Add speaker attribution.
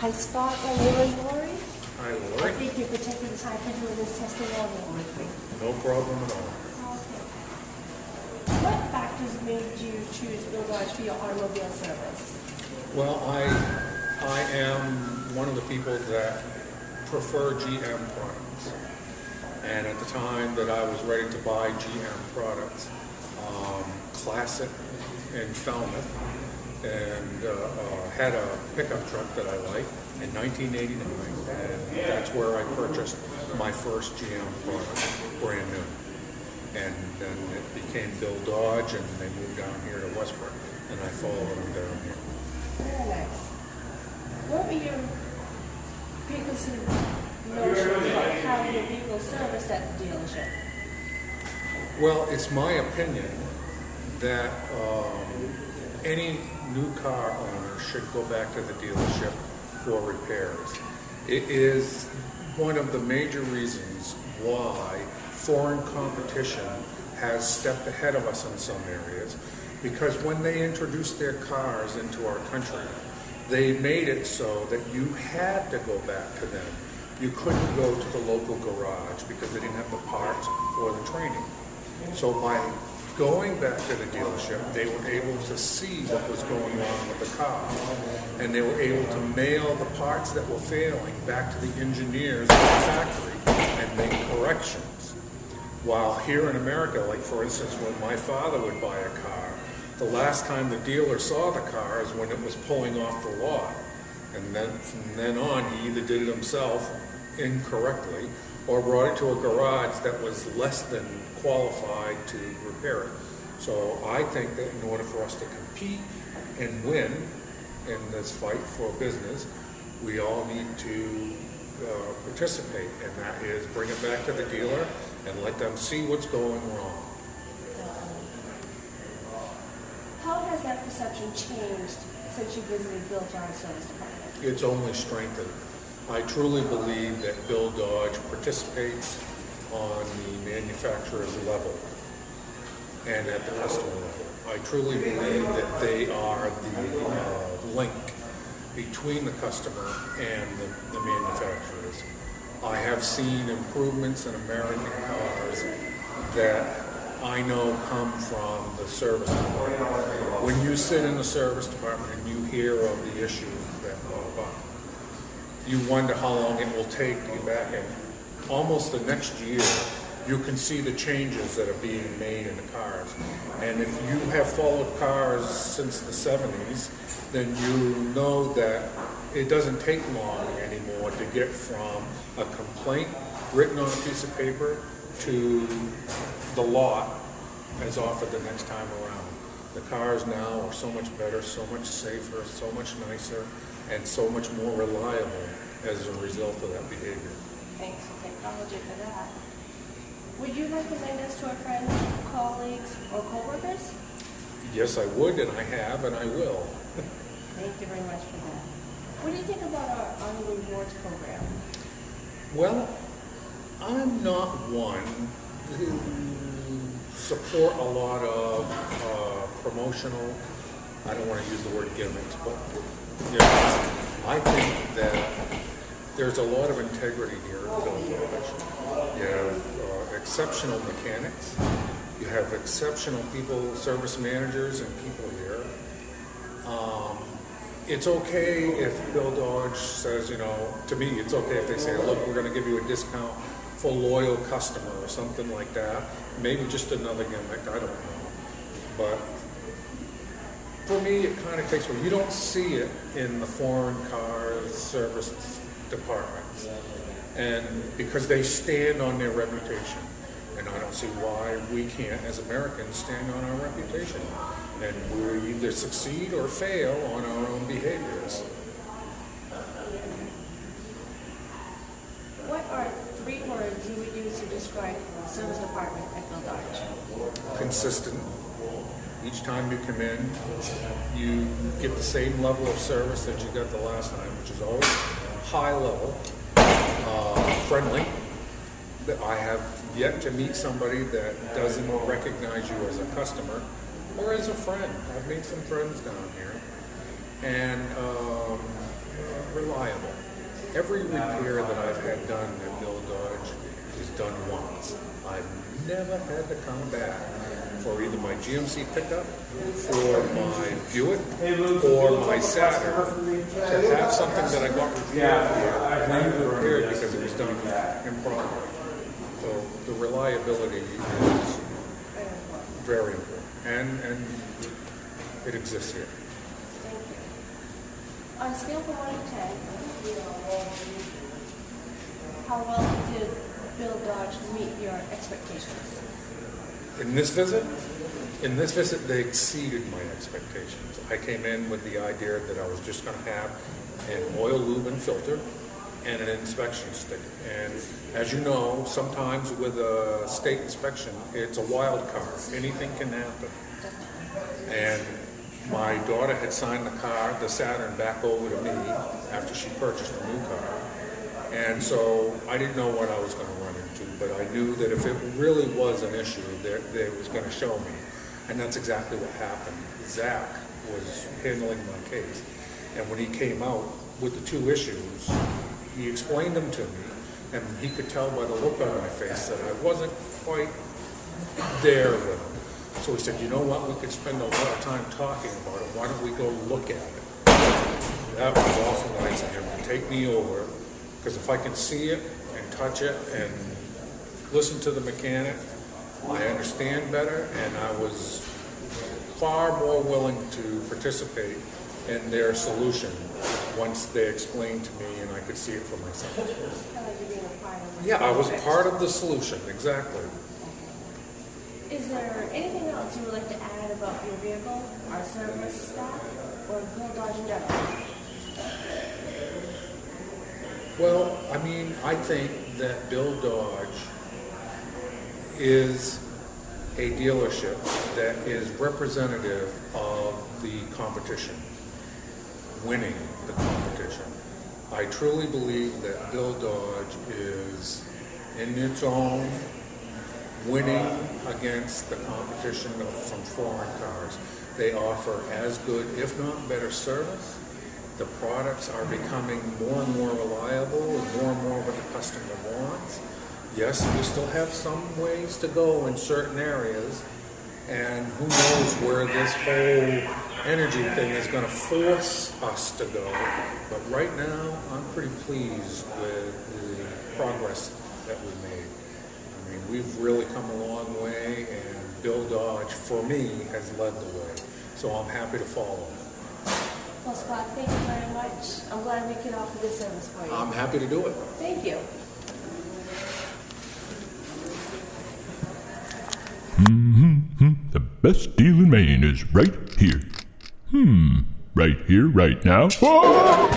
Speaker 1: Hi, Scott. My name is Lori.
Speaker 2: Hi, Lori.
Speaker 1: Thank you for taking the time to do this testimonial with me.
Speaker 2: No problem at all.
Speaker 1: Okay. What factors made you choose Bill Dodge for your automobile service?
Speaker 2: Well, I am one of the people that prefer GM products. And at the time that I was ready to buy GM products, Classic in Falmouth, and had a pickup truck that I liked in 1989, and that's where I purchased my first GM product, brand new. And then it became Bill Dodge, and they moved down here to Westbrook, and I followed them down here.
Speaker 1: Very nice. What were your preconceived notions about how your vehicle serviced at the dealership?
Speaker 2: Well, it's my opinion that any new car owner should go back to the dealership for repairs. It is one of the major reasons why foreign competition has stepped ahead of us in some areas, because when they introduced their cars into our country, they made it so that you had to go back to them. You couldn't go to the local garage because they didn't have the parts or the training. So by going back to the dealership, they were able to see what was going on with the car, and they were able to mail the parts that were failing back to the engineers at the factory and make corrections. While here in America, like for instance, when my father would buy a car, the last time the dealer saw the car is when it was pulling off the lot. And then from then on, he either did it himself incorrectly or brought it to a garage that was less than qualified to repair it. So I think that in order for us to compete and win in this fight for business, we all need to participate, and that is bring it back to the dealer and let them see what's going wrong.
Speaker 1: How has that perception changed since you visited Bill Dodge Service Department?
Speaker 2: It's only strengthened. I truly believe that Bill Dodge participates on the manufacturer's level and at the customer level. I truly believe that they are the link between the customer and the manufacturers. I have seen improvements in American cars that I know come from the service department. When you sit in the service department and you hear of the issues that pop up, you wonder how long it will take to get back in. Almost the next year, you can see the changes that are being made in the cars. And if you have followed cars since the 70s, then you know that it doesn't take long anymore to get from a complaint written on a piece of paper to the lot as offered the next time around. The cars now are so much better, so much safer, so much nicer, and so much more reliable as a result of that behavior.
Speaker 1: Thanks for technology for that. Would you recommend us to our friends, colleagues, or coworkers?
Speaker 2: Yes, I would, and I have, and I will.
Speaker 1: Thank you very much for that. What do you think about our annual rewards program?
Speaker 2: Well, I'm not one who support a lot of promotional, I don't want to use the word gimmicks, but you know, I think that there's a lot of integrity here at Bill Dodge. You have exceptional mechanics, you have exceptional people, service managers and people here. It's okay if Bill Dodge says, you know, to me it's okay if they say, look, we're going to give you a discount for loyal customer or something like that. Maybe just another gimmick, I don't know. But for me, it kind of takes away. You don't see it in the foreign car service departments, and because they stand on their reputation, and I don't see why we can't, as Americans, stand on our reputation, and we either succeed or fail on our own behaviors.
Speaker 1: What are 3 words you would use to describe the service department at Bill Dodge?
Speaker 2: Consistent. Each time you come in, you get the same level of service that you got the last time, which is always high level, friendly. I have yet to meet somebody that doesn't recognize you as a customer or as a friend. I've made some friends down here. And reliable. Every repair that I've had done at Bill Dodge is done once. I've never had to come back for either my GMC pickup, or my Buick, or my Saturn to have something that I got repaired because it was done improperly. So the reliability is very important, and it exists here.
Speaker 1: Thank you. On a scale from 1 to 10, how well did Bill Dodge meet your expectations?
Speaker 2: In this visit, they exceeded my expectations. I came in with the idea that I was just going to have an oil, lube, and filter and an inspection sticker. And as you know, sometimes with a state inspection, it's a wild card. Anything can happen. And my daughter had signed the Saturn, back over to me after she purchased a new car. And so I didn't know what I was going to run into, but I knew that if it really was an issue, they was going to show me. And that's exactly what happened. Zach was handling my case. And when he came out with the two issues, he explained them to me, and he could tell by the look on my face that I wasn't quite there with him. So he said, you know what, we could spend a lot of time talking about it. Why don't we go look at it? That was awful nice of him to take me over, because if I can see it and touch it and listen to the mechanic, I understand better, and I was far more willing to participate in their solution once they explained to me and I could see it for myself.
Speaker 1: Kind of like you being a part of the
Speaker 2: Yeah, I was
Speaker 1: process.
Speaker 2: part of the solution, exactly.
Speaker 1: Is there anything else you would like to add about your vehicle, our service staff, or Bill Dodge in general?
Speaker 2: Well, I mean, I think that Bill Dodge is a dealership that is representative of the competition, winning the competition. I truly believe that Bill Dodge is, in its own, winning against the competition from foreign cars. They offer as good, if not better, service. The products are becoming more and more reliable and more what the customer wants. Yes, we still have some ways to go in certain areas, and who knows where this whole energy thing is going to force us to go. But right now, I'm pretty pleased with the progress that we've made. I mean, we've really come a long way, and Bill Dodge, for me, has led the way. So I'm happy to follow.
Speaker 1: Well, Scott, thank you very much. I'm glad we could offer this service for you.
Speaker 2: I'm happy to do it.
Speaker 1: Thank you.
Speaker 3: The best deal in Maine is right here. Right here, right now. Whoa!